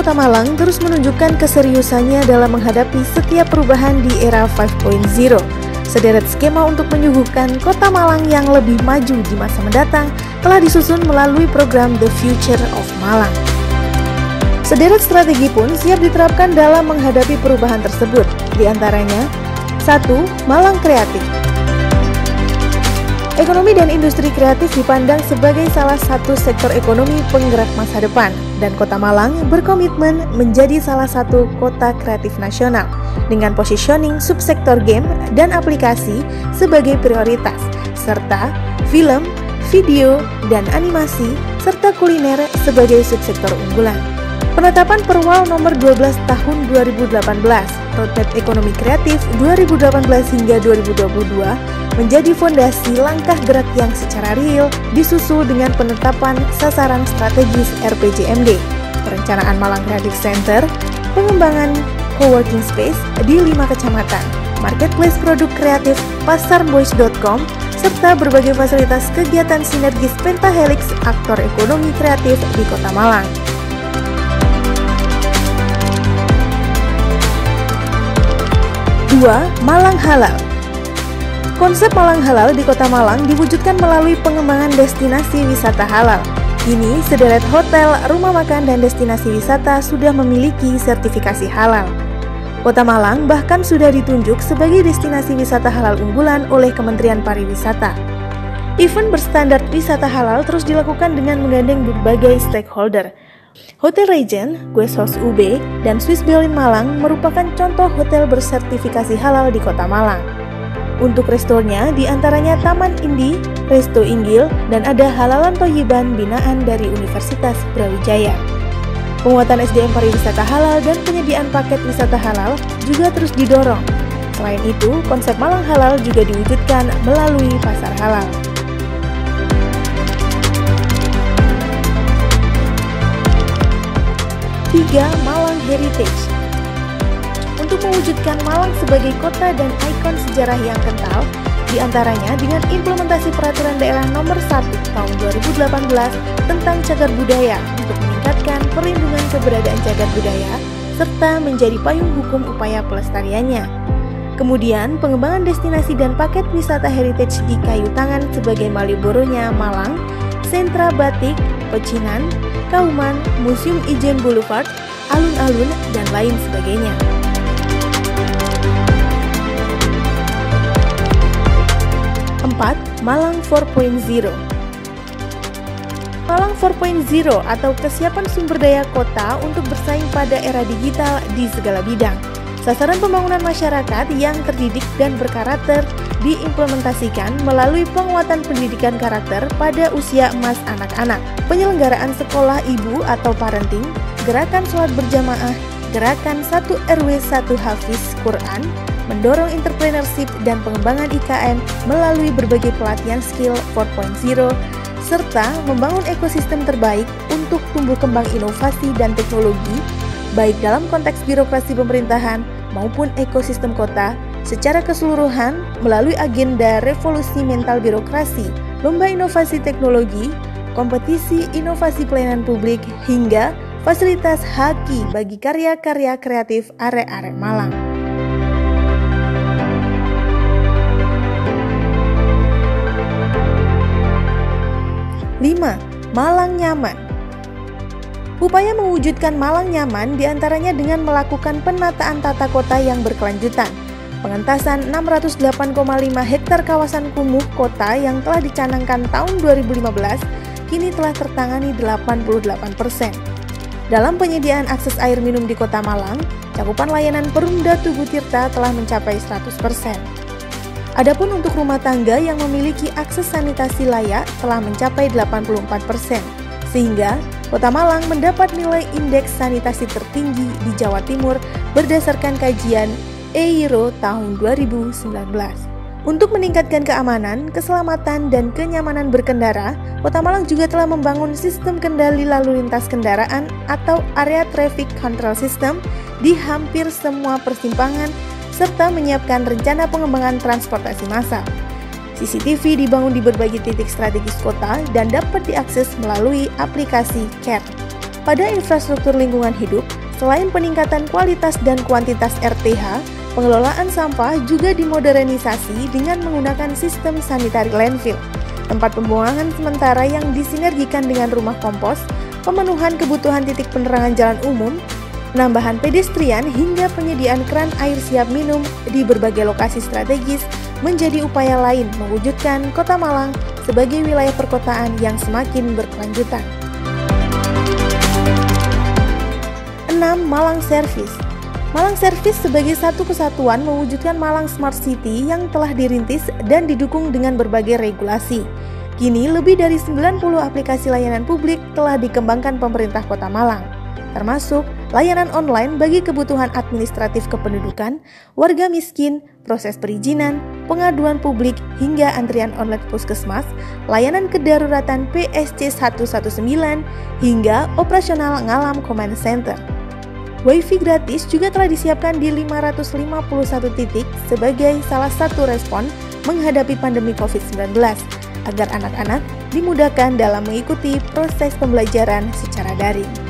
Kota Malang terus menunjukkan keseriusannya dalam menghadapi setiap perubahan di era 5.0. Sederet skema untuk menyuguhkan Kota Malang yang lebih maju di masa mendatang telah disusun melalui program The Future of Malang. Sederet strategi pun siap diterapkan dalam menghadapi perubahan tersebut, di antaranya 1. Malang Kreatif. Ekonomi dan industri kreatif dipandang sebagai salah satu sektor ekonomi penggerak masa depan, dan Kota Malang berkomitmen menjadi salah satu kota kreatif nasional dengan positioning subsektor game dan aplikasi sebagai prioritas, serta film, video, dan animasi, serta kuliner sebagai subsektor unggulan. Penetapan Perwal nomor 12 tahun 2018, Roadmap Ekonomi Kreatif 2018 hingga 2022, menjadi fondasi langkah gerak yang secara real disusul dengan penetapan sasaran strategis RPJMD, perencanaan Malang Creative Center, pengembangan coworking space di 5 kecamatan, marketplace produk kreatif pasarboys.com, serta berbagai fasilitas kegiatan sinergis pentahelix aktor ekonomi kreatif di Kota Malang. 2. Malang Halal. Konsep Malang Halal di Kota Malang diwujudkan melalui pengembangan destinasi wisata halal. Kini, sederet hotel, rumah makan, dan destinasi wisata sudah memiliki sertifikasi halal. Kota Malang bahkan sudah ditunjuk sebagai destinasi wisata halal unggulan oleh Kementerian Pariwisata. Event berstandar wisata halal terus dilakukan dengan menggandeng berbagai stakeholder. Hotel Regent, Guest House UB, dan Swiss Berlin Malang merupakan contoh hotel bersertifikasi halal di Kota Malang. Untuk restonya, diantaranya Taman Indi, Resto Inggil, dan ada Halalan Thoyiban binaan dari Universitas Brawijaya. Penguatan SDM pariwisata halal dan penyediaan paket wisata halal juga terus didorong. Selain itu, konsep Malang Halal juga diwujudkan melalui pasar halal. Tiga, Malang Heritage. Untuk mewujudkan Malang sebagai kota dan ikon sejarah yang kental, diantaranya dengan implementasi Peraturan Daerah Nomor 1 Tahun 2018 tentang Cagar Budaya untuk meningkatkan perlindungan keberadaan cagar budaya, serta menjadi payung hukum upaya pelestariannya. Kemudian, pengembangan destinasi dan paket wisata heritage di Kayu Tangan sebagai Malioboro-nya Malang, sentra batik, pecinan, Kauman, Museum Ijen Boulevard, alun-alun, dan lain sebagainya. 4. Malang 4.0. Malang 4.0 atau kesiapan sumber daya kota untuk bersaing pada era digital di segala bidang. Sasaran pembangunan masyarakat yang terdidik dan berkarakter diimplementasikan melalui penguatan pendidikan karakter pada usia emas anak-anak, penyelenggaraan sekolah ibu atau parenting, gerakan sholat berjamaah, gerakan 1 RW 1 Hafiz Quran, mendorong entrepreneurship dan pengembangan IKN melalui berbagai pelatihan skill 4.0, serta membangun ekosistem terbaik untuk tumbuh kembang inovasi dan teknologi, baik dalam konteks birokrasi pemerintahan maupun ekosistem kota secara keseluruhan melalui agenda revolusi mental birokrasi, lomba inovasi teknologi, kompetisi inovasi pelayanan publik, hingga fasilitas haki bagi karya-karya kreatif arek-arek Malang. 5. Malang Nyaman. Upaya mewujudkan Malang nyaman diantaranya dengan melakukan penataan tata kota yang berkelanjutan, pengentasan 608,5 hektar kawasan kumuh kota yang telah dicanangkan tahun 2015 kini telah tertangani 88%. Dalam penyediaan akses air minum di Kota Malang, cakupan layanan Perumda Tugu Tirta telah mencapai 100%. Adapun untuk rumah tangga yang memiliki akses sanitasi layak telah mencapai 84%, sehingga Kota Malang mendapat nilai indeks sanitasi tertinggi di Jawa Timur berdasarkan kajian EIRO tahun 2019. Untuk meningkatkan keamanan, keselamatan, dan kenyamanan berkendara, Kota Malang juga telah membangun sistem kendali lalu lintas kendaraan atau Area Traffic Control System di hampir semua persimpangan, serta menyiapkan rencana pengembangan transportasi massal. CCTV dibangun di berbagai titik strategis kota dan dapat diakses melalui aplikasi CARE. Pada infrastruktur lingkungan hidup, Selain peningkatan kualitas dan kuantitas RTH, pengelolaan sampah juga dimodernisasi dengan menggunakan sistem sanitary landfill, tempat pembuangan sementara yang disinergikan dengan rumah kompos, pemenuhan kebutuhan titik penerangan jalan umum, penambahan pedestrian hingga penyediaan keran air siap minum di berbagai lokasi strategis menjadi upaya lain mewujudkan Kota Malang sebagai wilayah perkotaan yang semakin berkelanjutan. 6. Malang Service. Malang Service sebagai satu kesatuan mewujudkan Malang Smart City yang telah dirintis dan didukung dengan berbagai regulasi. Kini lebih dari 90 aplikasi layanan publik telah dikembangkan pemerintah Kota Malang, termasuk layanan online bagi kebutuhan administratif kependudukan, warga miskin, proses perizinan, pengaduan publik hingga antrian online puskesmas, layanan kedaruratan PSC 119 hingga operasional Ngalam Command Center. Wi-Fi gratis juga telah disiapkan di 551 titik sebagai salah satu respon menghadapi pandemi COVID-19 agar anak-anak dimudahkan dalam mengikuti proses pembelajaran secara daring.